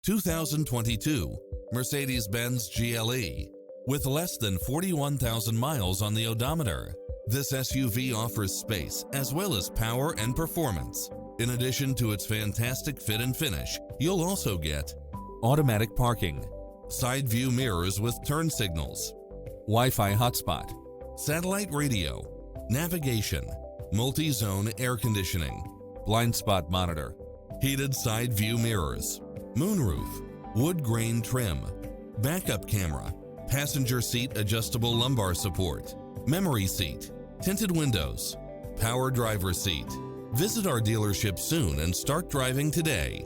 2022 Mercedes-Benz GLE. With less than 41,000 miles on the odometer, this SUV offers space as well as power and performance. In addition to its fantastic fit and finish, you'll also get automatic parking, side view mirrors with turn signals, Wi-Fi hotspot, satellite radio, navigation, multi-zone air conditioning, blind spot monitor, heated side view mirrors, moonroof, wood grain trim, backup camera, passenger seat adjustable lumbar support, memory seat, tinted windows, power driver seat. Visit our dealership soon and start driving today.